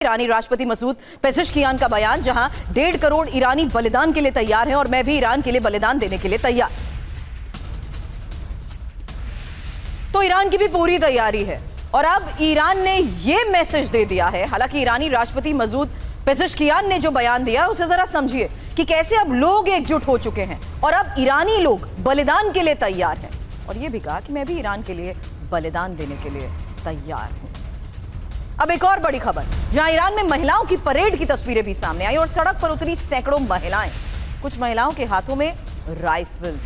ईरानी राष्ट्रपति मसूद पेज़ेश्कियान का बयान, जहां 1.5 करोड़ ईरानी बलिदान के लिए तैयार हैं और मैं भी ईरान के लिए बलिदान देने के लिए तैयार। तो ईरान की भी पूरी तैयारी है और अब ईरान ने यह मैसेज दे दिया है। हालांकि ईरानी राष्ट्रपति मसूद पेज़ेश्कियान ने जो बयान दिया उसे जरा समझिए कि कैसे अब लोग एकजुट हो चुके हैं और अब ईरानी लोग बलिदान के लिए तैयार हैं। और यह भी कहा कि मैं भी ईरान के लिए बलिदान देने के लिए तैयार हूं। अब एक और बड़ी खबर, जहां ईरान में महिलाओं की परेड की तस्वीरें भी सामने आई और सड़क पर उतरी सैकड़ों महिलाएं। कुछ महिलाओं के हाथों में राइफल।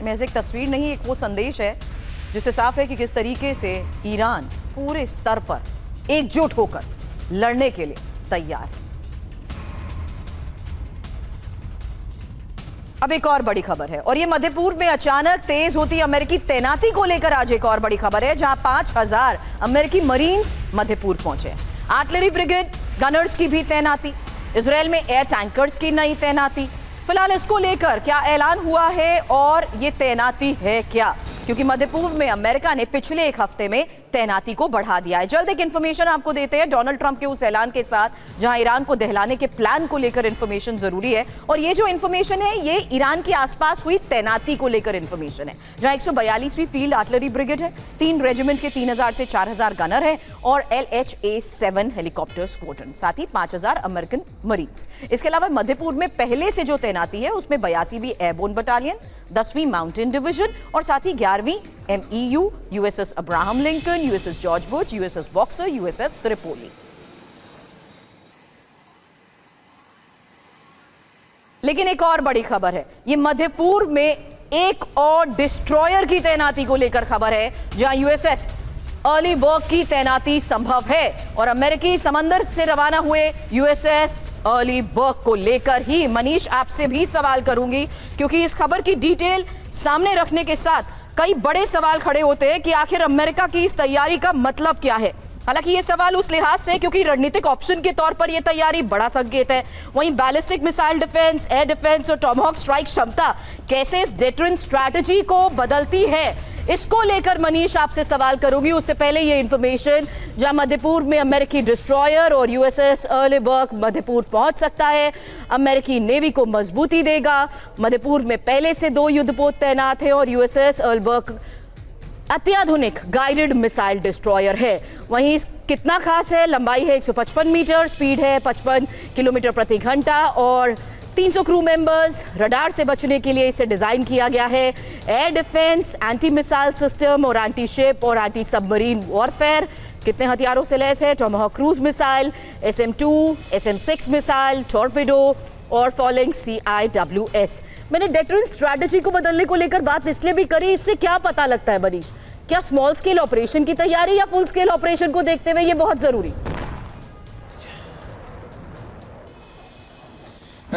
महज एक तस्वीर नहीं, एक वो संदेश है जिससे साफ है कि किस तरीके से ईरान पूरे स्तर पर एकजुट होकर लड़ने के लिए तैयार है। अब एक और बड़ी खबर है और ये मध्य पूर्व में अचानक तेज होती अमेरिकी तैनाती को लेकर आज एक और बड़ी खबर है, जहां 5000 अमेरिकी मरीन्स मध्य पूर्व पहुंचे। आर्टिलरी ब्रिगेड गनर्स की भी तैनाती, इजराइल में एयर टैंकर्स की नई तैनाती। फिलहाल इसको लेकर क्या ऐलान हुआ है और ये तैनाती है क्या, क्योंकि मध्य पूर्व में अमेरिका ने पिछले एक हफ्ते में तैनाती को बढ़ा दिया है। जल्द एक इंफॉर्मेशन आपको देते हैं डोनाल्ड ट्रंप के उस ऐलान के साथ, जहां ईरान को दहलाने के प्लान को लेकर इंफॉर्मेशन जरूरी है। और ये जो इंफॉर्मेशन है ये ईरान के आसपास हुई तैनाती को लेकर इंफॉर्मेशन है, जहां 142वीं फील्ड आर्टिलरी ब्रिगेड है, 3 रेजिमेंट के 3000 से 4000 गनर है और LHA-7 हेलीकॉप्टर स्क्वाड्रन, साथ ही 5000 अमेरिकन मरीन्स। इसके अलावा मध्य पूर्व में पहले से जो तैनाती है उसमें 82वीं एयरबोर्न बटालियन, 10वीं माउंटेन डिवीजन और साथ ही 11वीं MEU, USS Abraham Lincoln, USS George Bush, USS boxer, USS Tripoli. लेकिन एक और बड़ी खबर है, ये मध्य पूर्व में एक और डिस्ट्रॉयर की तैनाती को लेकर खबर है, जहां USS अर्ली बर्ग की तैनाती संभव है। और अमेरिकी समंदर से रवाना हुए USS अर्ली बर्ग को लेकर ही मनीष आपसे भी सवाल करूंगी, क्योंकि इस खबर की डिटेल सामने रखने के साथ कई बड़े सवाल खड़े होते हैं कि आखिर अमेरिका की इस तैयारी का मतलब क्या है। हालांकि ये सवाल उस लिहाज से क्योंकि रणनीतिक ऑप्शन के तौर पर यह तैयारी बड़ा संकेत है। वहीं ballistic missile defence, air defence और टॉमहॉक स्ट्राइक क्षमता कैसे इस डेटरेंट स्ट्रैटेजी को बदलती है, इसको लेकर मनीष आपसे सवाल करूंगी। उससे पहले ये इंफॉर्मेशन, जहां मध्य पूर्व में अमेरिकी डिस्ट्रॉयर और USS अर्ली बर्ग मध्य पूर्व पहुंच सकता है, अमेरिकी नेवी को मजबूती देगा। मध्य पूर्व में पहले से 2 युद्धपोत तैनात हैं और USS अर्ली बर्ग अत्याधुनिक गाइडेड मिसाइल डिस्ट्रॉयर है। वहीं कितना खास है, लंबाई है 155 मीटर, स्पीड है 55 किलोमीटर प्रति घंटा और 300 क्रू मेंबर्स। रडार से बचने के लिए इसे डिजाइन किया गया है। Air defence, anti missile system और एंटी शिप और एंटी सबमरीन वॉरफेयर कितने हथियारों से लैस है, Tomahawk cruise missile, SM-2, SM-6 missile, torpedo और फॉलिंग CIWS। मैंने डेटरेंट स्ट्रैटेजी को बदलने को लेकर बात इसलिए भी करी, इससे क्या पता लगता है मनीष, क्या स्मॉल स्केल ऑपरेशन की तैयारी या फुल स्केल ऑपरेशन को देखते हुए ये बहुत जरूरी?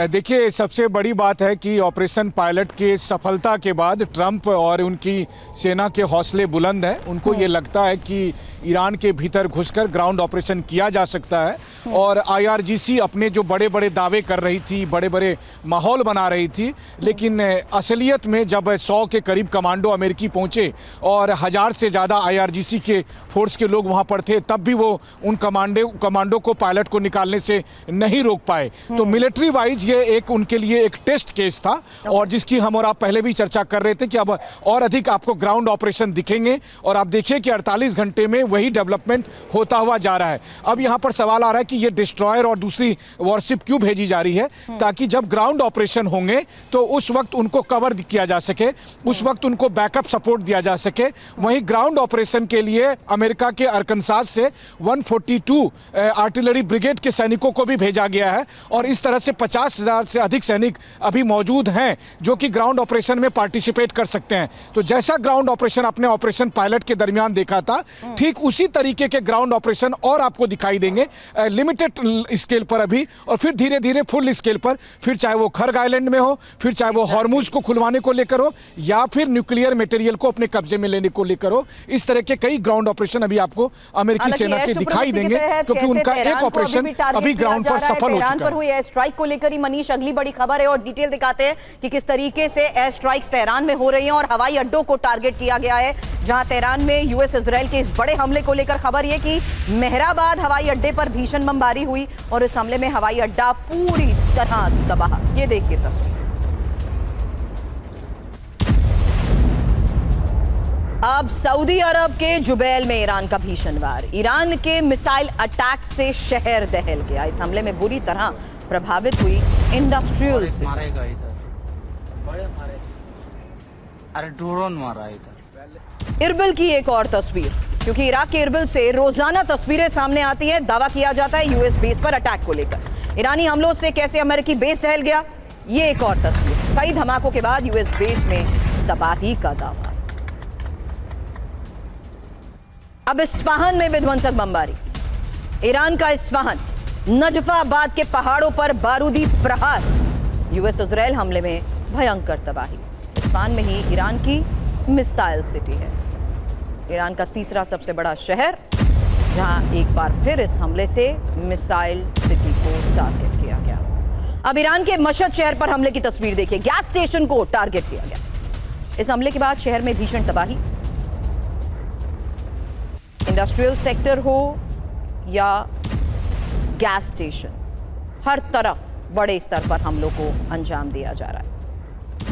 देखिए, सबसे बड़ी बात है कि ऑपरेशन पायलट के सफलता के बाद ट्रंप और उनकी सेना के हौसले बुलंद हैं। उनको ये लगता है कि ईरान के भीतर घुसकर ग्राउंड ऑपरेशन किया जा सकता है और IRGC अपने जो बड़े बड़े दावे कर रही थी, बड़े बड़े माहौल बना रही थी, लेकिन असलियत में जब 100 के करीब कमांडो अमेरिकी पहुंचे और 1000 से ज़्यादा IRGC के फोर्स के लोग वहां पर थे, तब भी वो उन कमांडो को पायलट को निकालने से नहीं रोक पाए। तो मिलिट्री वाइज ये एक उनके लिए एक टेस्ट केस था और जिसकी हम और आप पहले भी चर्चा कर रहे थे कि अब और अधिक आपको ग्राउंड ऑपरेशन दिखेंगे और आप देखिए कि 48 घंटे में वही डेवलपमेंट होता हुआ जा रहा है। अब यहाँ पर सवाल आ रहा है कि ये डिस्ट्रॉयर और दूसरी वॉरशिप क्यों भेजी जा रही है, ताकि जब ग्राउंड ऑपरेशन होंगे तो उस वक्त उनको कवर किया जा सके, उस वक्त उनको बैकअप सपोर्ट दिया जा सके। वहीं ग्राउंड ऑपरेशन के लिए अमेरिका के अरकानसास से 142 आर्टिलरी ब्रिगेड के सैनिकों को भी भेजा गया है और इस तरह से 50,000 से अधिक सैनिक अभी मौजूद हैं जो कि ग्राउंड ऑपरेशन में पार्टिसिपेट कर सकते हैं। तो जैसा ग्राउंड ऑपरेशन अपने ऑपरेशन पायलट के दर्मियान देखा था, ठीक उसी तरीके के ग्राउंड ऑपरेशन और आपको दिखाई देंगे। लिमिटेड स्केल पर अभी, और फिर धीरे धीरे फुल स्केल पर, फिर चाहे वो खर्ग आइलैंड में हो, फिर चाहे वो हॉर्मुज को खुलवाने को लेकर हो, या फिर न्यूक्लियर मटेरियल को अपने कब्जे में लेने को लेकर हो। इस तरह के कई ग्राउंड ऑपरेशन अभी आपको अमेरिकी सेना के दिखाई देंगे, क्योंकि उनका एक ऑपरेशन अभी ग्राउंड पर सफल हो चुका है। हुई एयर स्ट्राइक को लेकर ही मनीष अगली बड़ी खबर है, और डिटेल दिखाते हैं कि किस तरीके से एयर स्ट्राइक्स तेहरान में हो रही हैं और हवाई अड्डों को टारगेट किया गया है। जहां तेहरान में यूएस इजराइल के इस बड़े हमले को लेकर खबर यह कि मेहराबाद हवाई अड्डे पर भीषण बमबारी हुई और इस हमले में हवाई अड्डा पूरी तरह तबाह। ये देखिए तस्वीर। अब सऊदी अरब के जुबैल में ईरान का भीषण वार। ईरान के मिसाइल अटैक से शहर दहल गया। इस हमले में बुरी तरह प्रभावित हुई इंडस्ट्रियल सिटी। मारेगा इधर, बड़े मारे, अरे ड्रोन मारा इधर। इरबिल की एक और तस्वीर, क्योंकि इराक के इरबिल से रोजाना तस्वीरें सामने आती हैं। दावा किया जाता है यूएस बेस पर अटैक को लेकर। ईरानी हमलों से कैसे अमेरिकी बेस दहल गया, ये एक और तस्वीर। कई धमाकों के बाद यूएस बेस में तबाही का दावा। अब इस्फहान में विध्वंसक बमबारी। ईरान का इस्फहान, नजफाबाद के पहाड़ों पर बारूदी प्रहार। यूएस इजराइल हमले में भयंकर तबाही। इस्फहान में ही ईरान की मिसाइल सिटी है, ईरान का तीसरा सबसे बड़ा शहर, जहां एक बार फिर इस हमले से मिसाइल सिटी को टारगेट किया गया। अब ईरान के मशहद शहर पर हमले की तस्वीर देखिए। गैस स्टेशन को टारगेट किया गया। इस हमले के बाद शहर में भीषण तबाही। इंडस्ट्रियल सेक्टर हो या गैस स्टेशन, हर तरफ बड़े स्तर पर हमलों को अंजाम दिया जा रहा है।